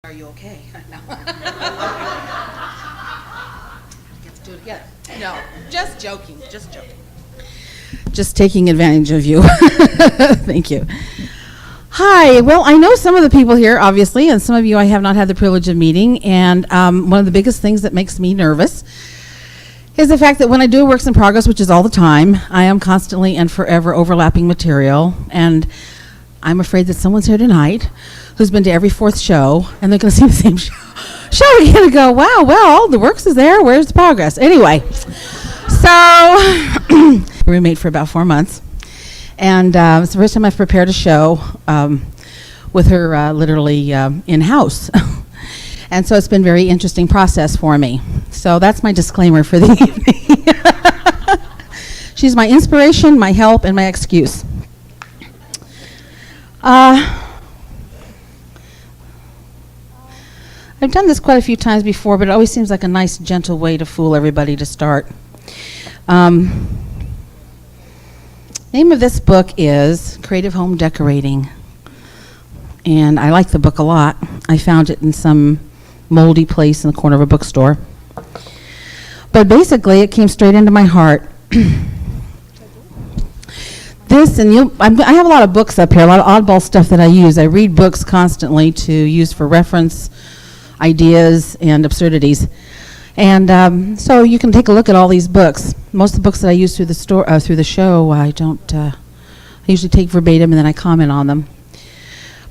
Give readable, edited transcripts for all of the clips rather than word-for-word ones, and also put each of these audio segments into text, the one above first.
Are you okay? No. Let's do it again. No, just joking, just joking. Just taking advantage of you. Thank you. Hi, well, I know some of the people here, obviously, and some of you I have not had the privilege of meeting, and one of the biggest things that makes me nervous is the fact that when I do Works in Progress, which is all the time, I am constantly and forever overlapping material, and I'm afraid that someone's here tonight who's been to every fourth show, and they're going to see the same show again and go, wow, well, the Works is there, where's the progress? Anyway, so roommate for about 4 months, and it's the first time I've prepared a show with her literally in-house. And so it's been a very interesting process for me. So that's my disclaimer for the evening. She's my inspiration, my help, and my excuse. I've done this quite a few times before, but it always seems like a nice, gentle way to fool everybody to start. Name of this book is Creative Home Decorating. And I like the book a lot. I found it in some moldy place in the corner of a bookstore. But basically, it came straight into my heart. This, and I have a lot of books up here, a lot of oddball stuff that I use. I read books constantly to use for reference, ideas, and absurdities. And so you can take a look at all these books. Most of the books that I use through the show, I usually take verbatim and then I comment on them.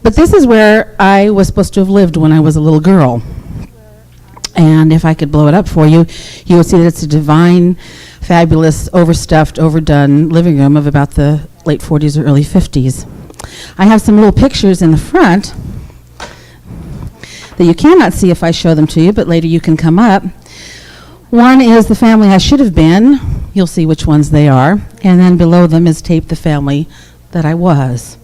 But this is where I was supposed to have lived when I was a little girl. And if I could blow it up for you, you would see that it's a divine, fabulous, overstuffed, overdone living room of about the late 40s or early 50s. I have some little pictures in the front that you cannot see if I show them to you, but later you can come up. One is the family I should have been. You'll see which ones they are. And then below them is taped the family that I was.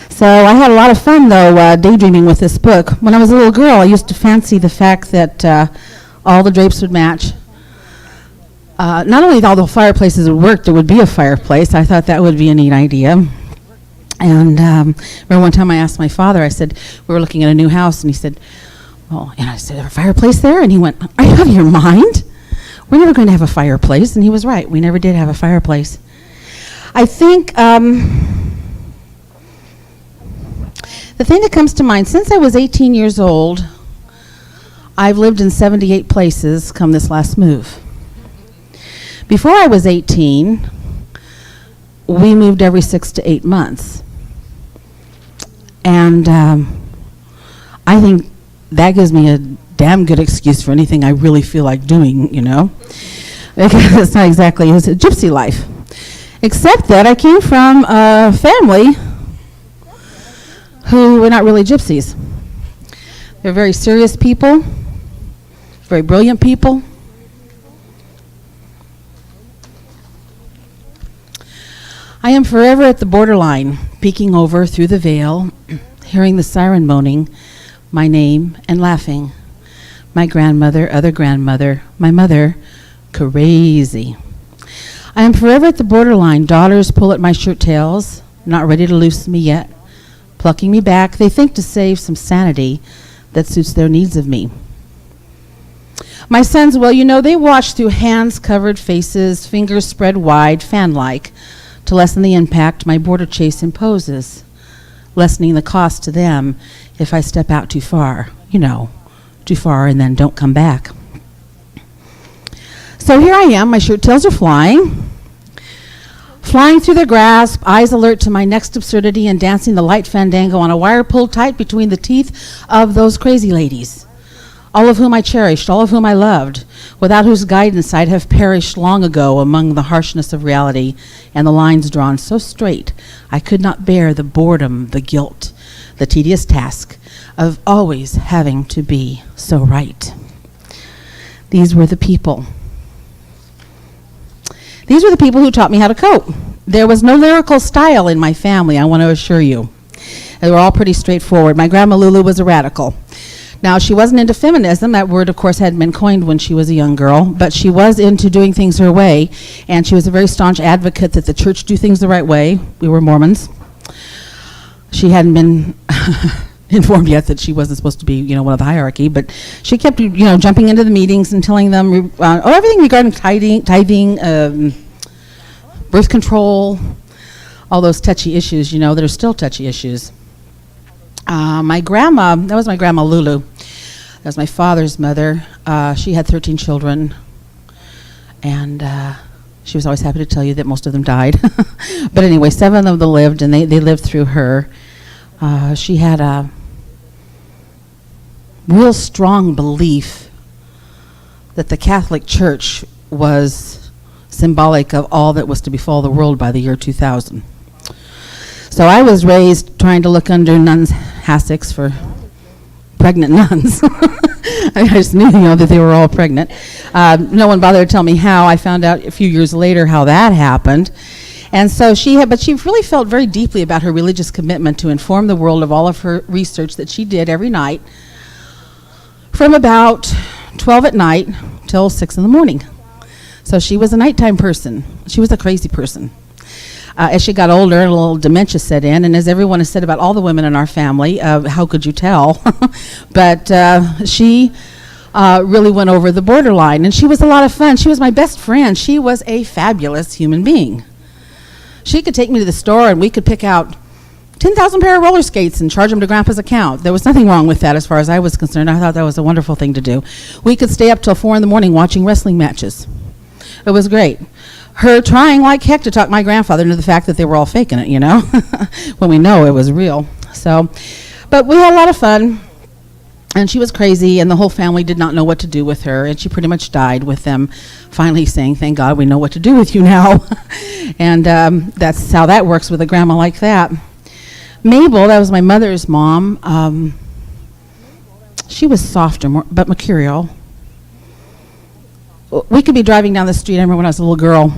So I had a lot of fun, though, daydreaming with this book. When I was a little girl, I used to fancy the fact that all the drapes would match. Not only all the fireplaces would work, there would be a fireplace. I thought that would be a neat idea. And remember one time I asked my father, I said, we were looking at a new house, and he said, well, and I said, is there a fireplace there? And he went, are you out of your mind? We're never going to have a fireplace. And he was right. We never did have a fireplace. I think the thing that comes to mind, since I was 18 years old, I've lived in 78 places come this last move. Before I was 18, we moved every 6 to 8 months. And I think that gives me a damn good excuse for anything I really feel like doing, you know, because it's not exactly a gypsy life. Except that I came from a family who were not really gypsies. They're very serious people, very brilliant people. I am forever at the borderline, peeking over through the veil, hearing the siren moaning my name and laughing. My grandmother, other grandmother, my mother, crazy. I am forever at the borderline. Daughters pull at my shirt tails, not ready to loosen me yet. Plucking me back, they think to save some sanity that suits their needs of me. My sons, well, you know, they watch through hands-covered faces, fingers spread wide, fan-like, to lessen the impact my border chase imposes, lessening the cost to them if I step out too far, you know, too far and then don't come back. So here I am, my shirt tails are flying through their grasp, eyes alert to my next absurdity and dancing the light fandango on a wire pulled tight between the teeth of those crazy ladies, all of whom I cherished, all of whom I loved, without whose guidance I'd have perished long ago among the harshness of reality and the lines drawn so straight I could not bear the boredom, the guilt, the tedious task of always having to be so right. These were the people. These were the people who taught me how to cope. There was no lyrical style in my family, I want to assure you. They were all pretty straightforward. My grandma Lulu was a radical. Now, she wasn't into feminism. That word, of course, hadn't been coined when she was a young girl, but she was into doing things her way, and she was a very staunch advocate that the church do things the right way. We were Mormons. She hadn't been informed yet that she wasn't supposed to be, one of the hierarchy, but she kept, jumping into the meetings and telling them everything regarding tithing, birth control, all those touchy issues, that are still touchy issues. My grandma, that was my grandma Lulu. That was my father's mother. She had 13 children, and she was always happy to tell you that most of them died. But anyway, 7 of them lived, and they lived through her. She had a real strong belief that the Catholic Church was symbolic of all that was to befall the world by the year 2000. So I was raised trying to look under nuns' hassocks for pregnant nuns. I just knew, that they were all pregnant. No one bothered to tell me how. I found out a few years later how that happened. And so she really felt very deeply about her religious commitment to inform the world of all of her research that she did every night from about 12 at night till 6 in the morning. So she was a nighttime person. She was a crazy person. As she got older, a little dementia set in, and as everyone has said about all the women in our family, how could you tell? But she really went over the borderline, and she was a lot of fun. She was my best friend. She was a fabulous human being. She could take me to the store, and we could pick out 10,000 pair of roller skates and charge them to Grandpa's account. There was nothing wrong with that as far as I was concerned. I thought that was a wonderful thing to do. We could stay up till 4 in the morning watching wrestling matches. It was great. Her trying like heck to talk my grandfather into the fact that they were all faking it, when we know it was real. So, but we had a lot of fun, and she was crazy, and the whole family did not know what to do with her, and she pretty much died with them finally saying, "Thank God we know what to do with you now." And that's how that works with a grandma like that. Mabel, that was my mother's mom, she was softer, but mercurial. We could be driving down the street. I remember when I was a little girl,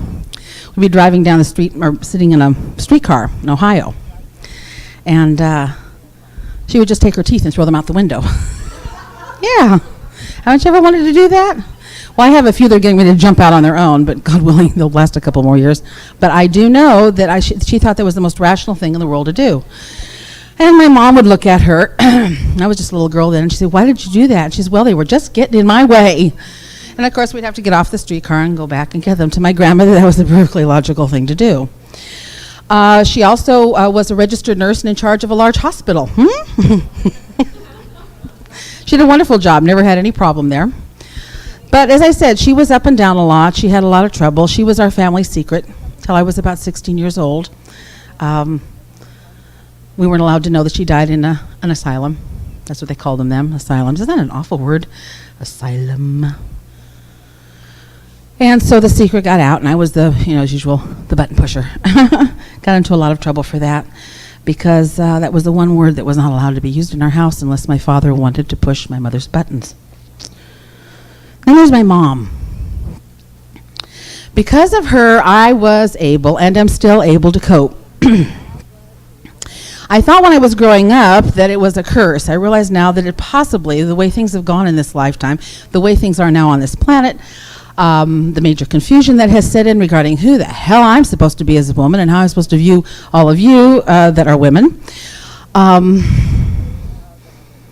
we'd be driving down the street or sitting in a streetcar in Ohio. And she would just take her teeth and throw them out the window. Yeah. Haven't you ever wanted to do that? Well, I have a few that are getting ready to jump out on their own, but God willing, they'll last a couple more years. But I do know that she thought that was the most rational thing in the world to do. And my mom would look at her. I was just a little girl then, and she said, "Why did you do that?" And she said, "Well, they were just getting in my way." And of course, we'd have to get off the streetcar and go back and get them to my grandmother. That was the perfectly logical thing to do. She also was a registered nurse and in charge of a large hospital. She did a wonderful job, never had any problem there. But as I said, she was up and down a lot. She had a lot of trouble. She was our family secret till I was about 16 years old. We weren't allowed to know that she died in an asylum. That's what they called them, asylums. Isn't that an awful word? Asylum. And so the secret got out, and I was as usual, the button pusher. Got into a lot of trouble for that because that was the one word that was not allowed to be used in our house unless my father wanted to push my mother's buttons. Then there's my mom. Because of her, I was able, and am still able, to cope. I thought when I was growing up that it was a curse. I realize now that it possibly, the way things have gone in this lifetime, the way things are now on this planet, the major confusion that has set in regarding who the hell I'm supposed to be as a woman and how I'm supposed to view all of you that are women,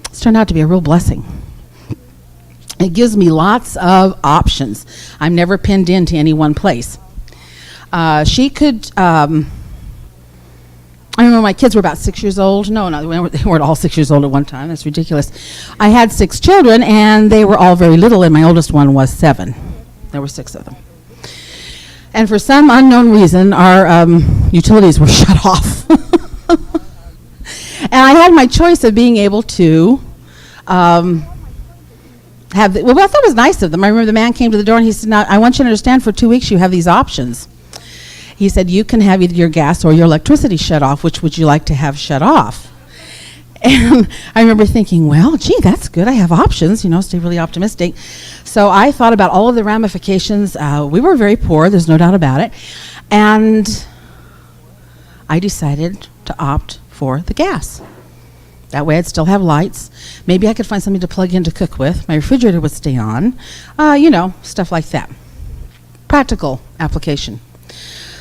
it's turned out to be a real blessing. It gives me lots of options. I'm never pinned into any one place. She could... I remember my kids were about 6 years old. No, they weren't all 6 years old at one time. That's ridiculous. I had 6 children, and they were all very little, and my oldest one was 7. There were 6 of them. And for some unknown reason, our utilities were shut off. And I had my choice of being able to I thought it was nice of them. I remember the man came to the door, and he said, "Now, I want you to understand, for 2 weeks you have these options." He said, "You can have either your gas or your electricity shut off. Which would you like to have shut off?" And I remember thinking, well, gee, that's good. I have options, stay really optimistic. So I thought about all of the ramifications. We were very poor, there's no doubt about it. And I decided to opt for the gas. That way I'd still have lights. Maybe I could find something to plug in to cook with. My refrigerator would stay on. Stuff like that. Practical application.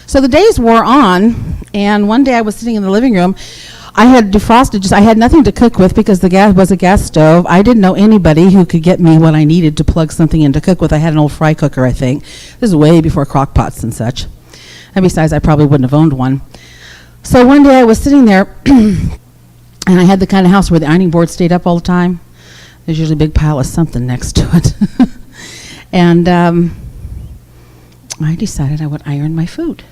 So the days wore on, and one day I was sitting in the living room I had defrosted, I had nothing to cook with because the gas was a gas stove. I didn't know anybody who could get me what I needed to plug something in to cook with. I had an old fry cooker, I think. This is way before crock pots and such. And besides, I probably wouldn't have owned one. So one day I was sitting there, and I had the kind of house where the ironing board stayed up all the time. There's usually a big pile of something next to it. And I decided I would iron my food.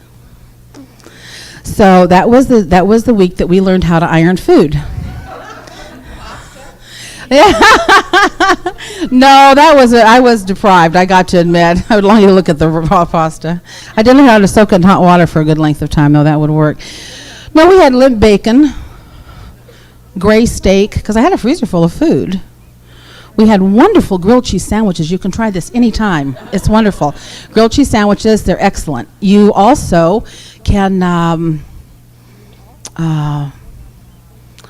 So that was the week that we learned how to iron food. No, I was deprived, I got to admit. I would like you to look at the raw pasta. I didn't know how to soak it in hot water for a good length of time, though. That would work. No, we had limp bacon, gray steak, because I had a freezer full of food. We had wonderful grilled cheese sandwiches. You can try this anytime. It's wonderful. Grilled cheese sandwiches, they're excellent. You also can,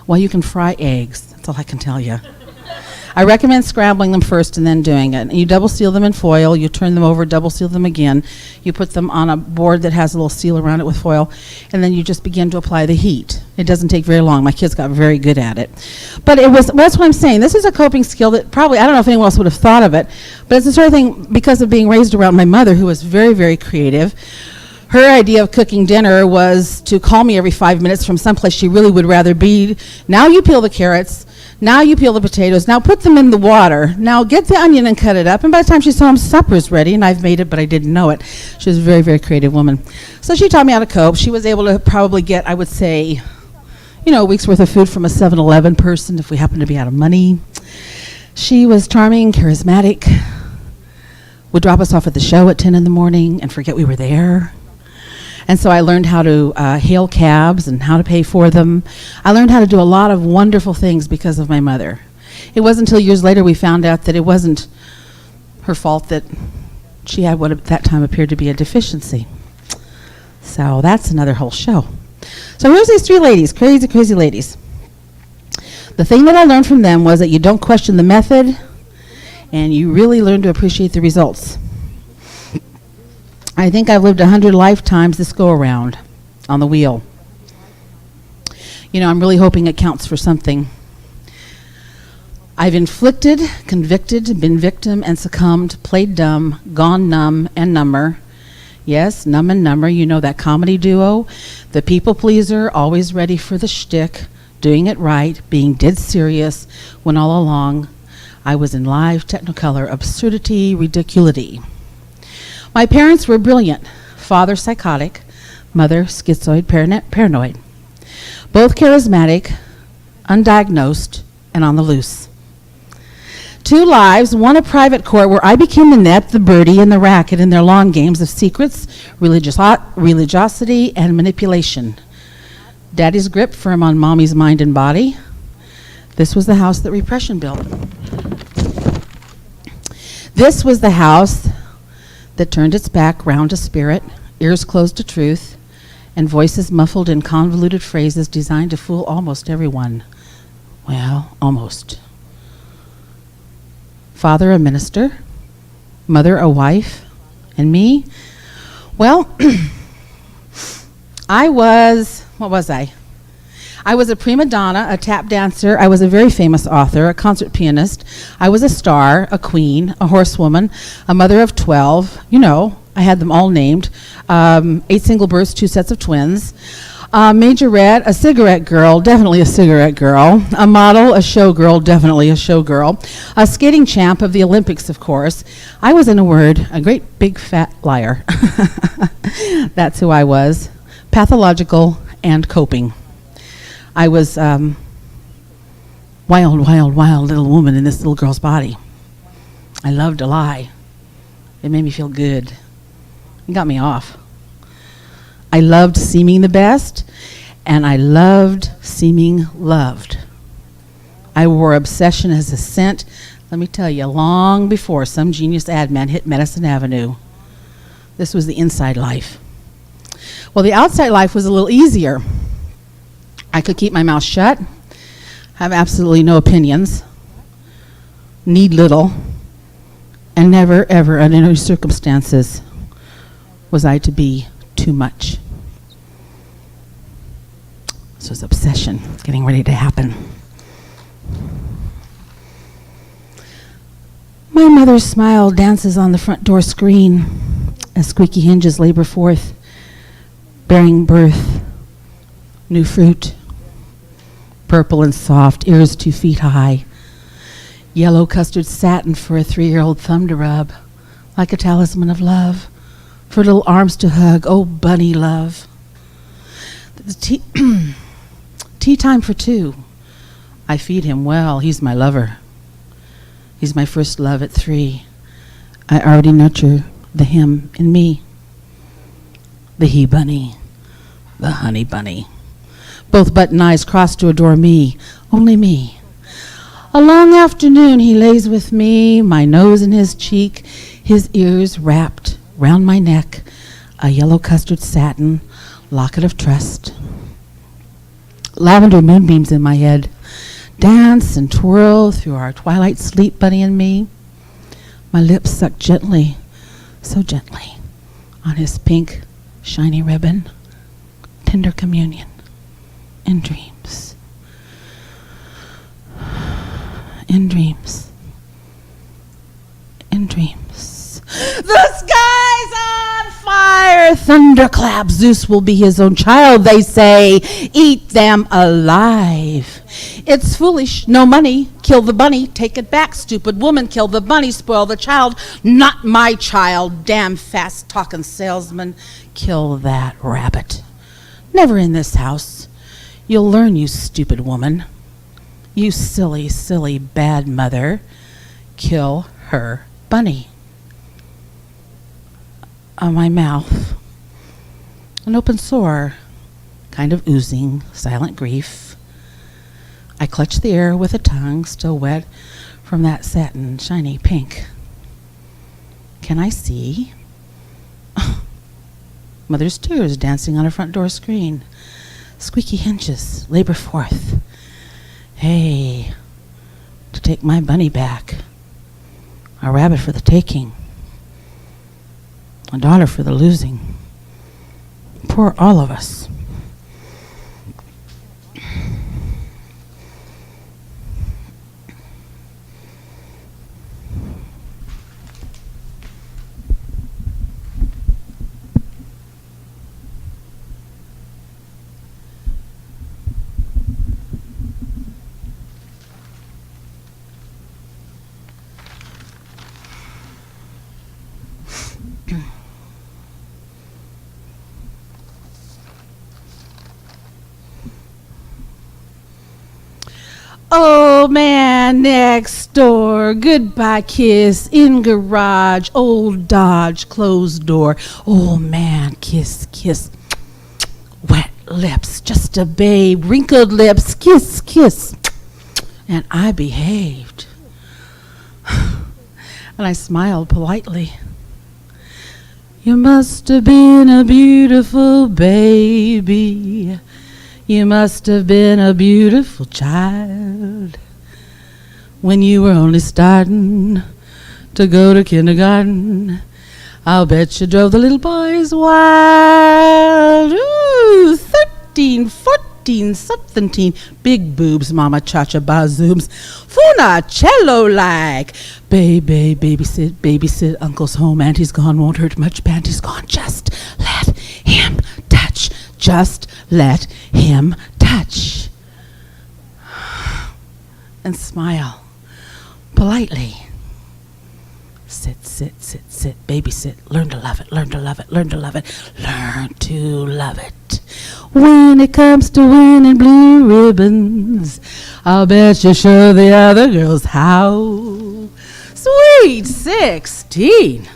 you can fry eggs. That's all I can tell you. I recommend scrambling them first and then doing it. You double seal them in foil. You turn them over, double seal them again. You put them on a board that has a little seal around it with foil, and then you just begin to apply the heat. It doesn't take very long. My kids got very good at it. But that's what I'm saying. This is a coping skill that probably, I don't know if anyone else would have thought of it, but it's the sort of thing, because of being raised around my mother, who was very, very creative. Her idea of cooking dinner was to call me every 5 minutes from someplace she really would rather be. Now you peel the carrots. Now you peel the potatoes. Now put them in the water. Now get the onion and cut it up. And by the time she saw them, supper's ready. And I've made it, but I didn't know it. She was a very, very creative woman. So she taught me how to cope. She was able to probably get, I would say, a week's worth of food from a 7-Eleven person if we happened to be out of money. She was charming, charismatic, would drop us off at the show at 10 in the morning and forget we were there. And so I learned how to hail cabs and how to pay for them. I learned how to do a lot of wonderful things because of my mother. It wasn't until years later we found out that it wasn't her fault that she had what at that time appeared to be a deficiency. So that's another whole show. So here's these three ladies, crazy, crazy ladies. The thing that I learned from them was that you don't question the method, and you really learn to appreciate the results. I think I've lived 100 lifetimes this go-around on the wheel. I'm really hoping it counts for something. I've inflicted, convicted, been victim, and succumbed, played dumb, gone numb, and number. Yes, numb and number, that comedy duo. The people pleaser, always ready for the shtick, doing it right, being dead serious, when all along I was in live technicolor absurdity, ridiculity. My parents were brilliant. Father psychotic, mother schizoid, paranoid. Both charismatic, undiagnosed, and on the loose. 2 lives, one a private court where I became the net, the birdie, and the racket in their long games of secrets, religiosity, and manipulation. Daddy's grip firm on mommy's mind and body. This was the house that repression built. This was the house that turned its back round to spirit, ears closed to truth, and voices muffled in convoluted phrases designed to fool almost everyone. Well, almost. Father a minister, mother a wife, and me? Well, what was I? I was a prima donna, a tap dancer. I was a very famous author, a concert pianist. I was a star, a queen, a horsewoman, a mother of 12. I had them all named. 8 single births, 2 sets of twins. Majorette, a cigarette girl, definitely a cigarette girl. A model, a showgirl, definitely a showgirl. A skating champ of the Olympics, of course. I was, in a word, a great big fat liar. That's who I was. Pathological and coping. I was wild, wild, wild little woman in this little girl's body. I loved to lie. It made me feel good. It got me off. I loved seeming the best, and I loved seeming loved. I wore obsession as a scent, let me tell you, long before some genius ad man hit Madison Avenue. This was the inside life. Well, the outside life was a little easier. I could keep my mouth shut, have absolutely no opinions, need little, and never, ever, under any circumstances, was I to be too much. This was obsession getting ready to happen. My mother's smile dances on the front door screen as squeaky hinges labor forth, bearing birth, new fruit, purple and soft, ears 2 feet high, yellow custard satin for a 3-year-old thumb to rub, like a talisman of love, for little arms to hug, oh bunny love. Tea time for 2. I feed him well, he's my lover. He's my first love at 3. I already nurture the him in me. The he bunny, the honey bunny. Both button eyes cross to adore me, only me. A long afternoon he lays with me, my nose in his cheek, his ears wrapped round my neck, a yellow custard satin locket of trust. Lavender moonbeams in my head dance and twirl through our twilight sleep, Bunny and me. My lips suck gently, so gently, on his pink, shiny ribbon. Tender communion in dreams. In dreams. In dreams. The sky's on fire! Thunderclap! Zeus will be his own child, they say. Eat them alive. It's foolish. No money. Kill the bunny. Take it back, stupid woman. Kill the bunny. Spoil the child. Not my child. Damn fast-talking salesman. Kill that rabbit. Never in this house. You'll learn, you stupid woman. You silly, silly, bad mother. Kill her bunny. On my mouth, an open sore, kind of oozing, silent grief. I clutch the air with a tongue still wet from that satin, shiny pink. Can I see? Mother's tears dancing on her front door screen. Squeaky hinges labor forth. Hey, to take my bunny back. A rabbit for the taking. A daughter for the losing. Poor all of us. Old man next door, goodbye kiss, in garage, old Dodge, closed door. Old man, kiss, kiss, wet lips, just a babe, wrinkled lips, kiss, kiss. And I behaved. And I smiled politely. You must have been a beautiful baby. You must have been a beautiful child when you were only starting to go to kindergarten. I'll bet you drove the little boys wild. Ooh, 13, 14, something. Big boobs, mama cha-cha bazooms. Funicello-like. Babysit, uncle's home, auntie's gone, won't hurt much, panty's gone. Just let him touch. Just let him touch. And smile politely. Sit, babysit. Learn to love it, learn to love it, learn to love it, learn to love it. When it comes to winning blue ribbons, I'll bet you show the other girls how. Sweet 16.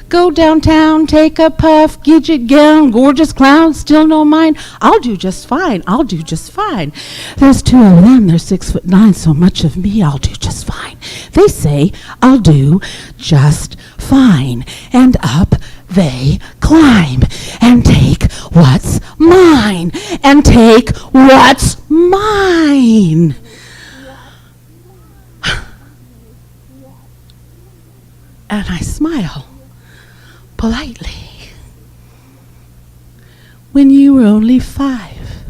Go downtown, take a puff, gidget gown, gorgeous clown, still no mind. I'll do just fine, I'll do just fine. There's 2 of them, they're 6'9", so much of me, I'll do just fine. They say I'll do just fine. And up they climb and take what's mine. And take what's mine. And I smile. Politely. When you were only 5,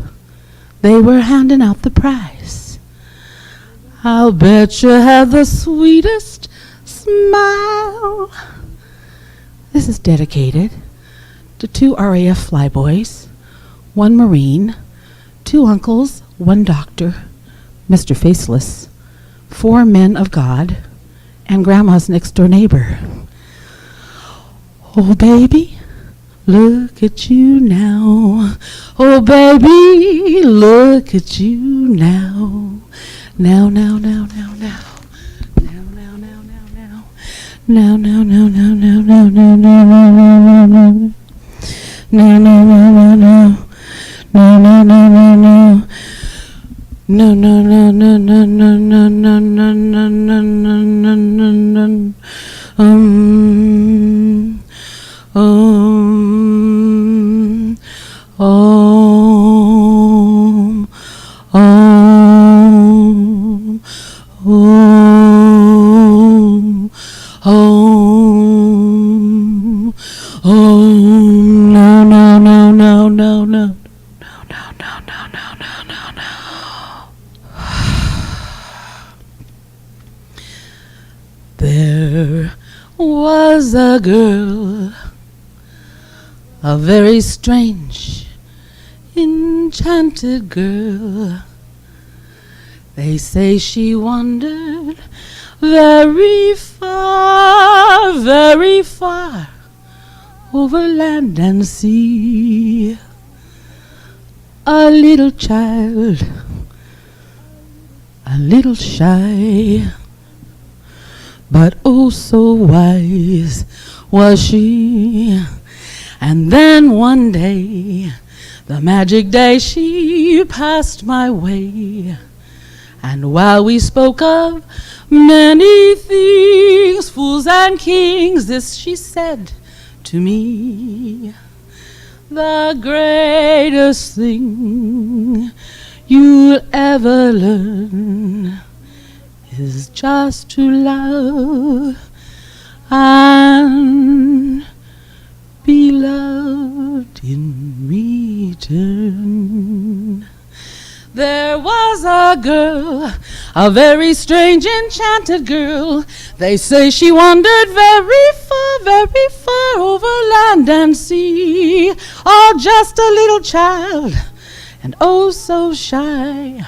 they were handing out the prize. I'll bet you had the sweetest smile. This is dedicated to 2 RAF flyboys, 1 Marine, 2 uncles, 1 doctor, Mr. Faceless, 4 men of God, and Grandma's next-door neighbor. Oh, baby, look at you now. Oh, baby, look at you now. Now, now, now, now, now. Now, now, now, now, now. Now, now, now, now, now, now, now, now, now, now, now. No, no, no, no, no. No, no, no, no, no. No, no, no, no, no, no, no, no, no, no, no, no, no, no. Um, um, um, um, um, um, no, no, no, no, no, no. There was a girl, a very strange, enchanted girl. They say she wandered very far, over land and sea. A little child, a little shy, but oh so wise was she. And then one day, the magic day, she passed my way. And while we spoke of many things, fools and kings, this she said to me: the greatest thing you'll ever learn is just to love and be loved in return. There was a girl, a very strange, enchanted girl. They say she wandered very far over land and sea. Oh, just a little child, and oh so shy,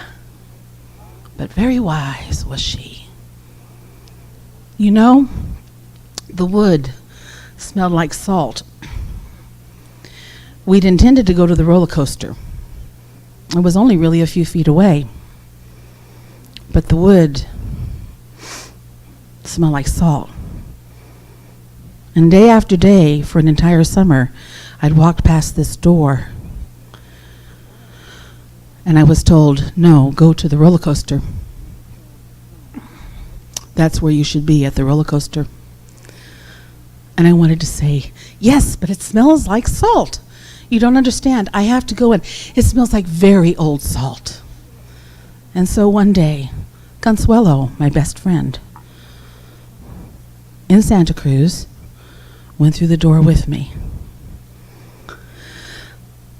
but very wise was she. You know, the wood smelled like salt. We'd intended to go to the roller coaster. It was only really a few feet away, but the wood smelled like salt. And day after day, for an entire summer, I'd walked past this door, and I was told, no, go to the roller coaster. That's where you should be, at the roller coaster. And I wanted to say, yes, but it smells like salt. You don't understand. I have to go in. It smells like very old salt. And so one day, Consuelo, my best friend, in Santa Cruz, went through the door with me.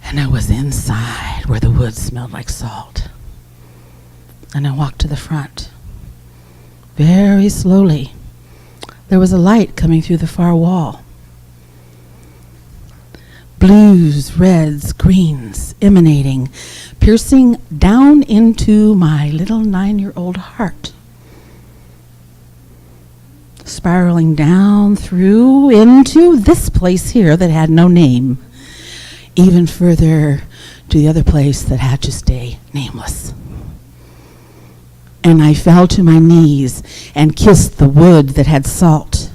And I was inside where the wood smelled like salt. And I walked to the front. Very slowly. There was a light coming through the far wall. Blues, reds, greens emanating, piercing down into my little 9-year-old heart. Spiraling down through into this place here that had no name. Even further to the other place that had to stay nameless. And I fell to my knees and kissed the wood that had salt.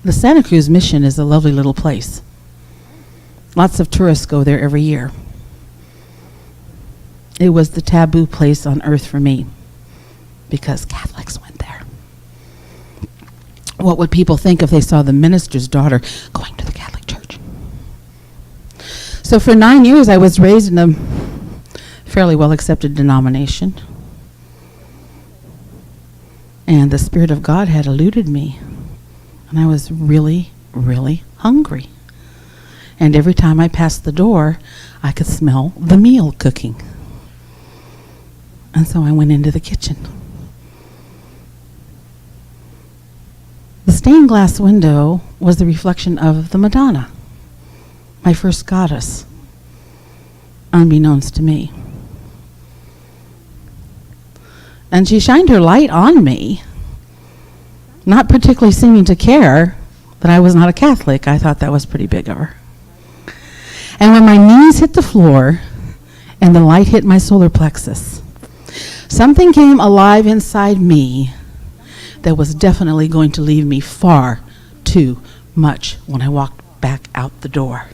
The Santa Cruz Mission is a lovely little place. Lots of tourists go there every year. It was the taboo place on earth for me because Catholics went there. What would people think if they saw the minister's daughter going to the Catholic Church? So for 9 years I was raised in a fairly well-accepted denomination. And the Spirit of God had eluded me. And I was really, really hungry. And every time I passed the door, I could smell the meal cooking. And so I went into the kitchen. The stained glass window was the reflection of the Madonna, my first goddess, unbeknownst to me. And she shined her light on me, not particularly seeming to care that I was not a Catholic. I thought that was pretty big of her. And when my knees hit the floor and the light hit my solar plexus, something came alive inside me that was definitely going to leave me far too much when I walked back out the door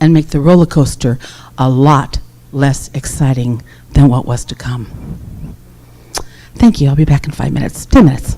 and make the roller coaster a lot less exciting than what was to come. Thank you. I'll be back in 5 minutes, 10 minutes.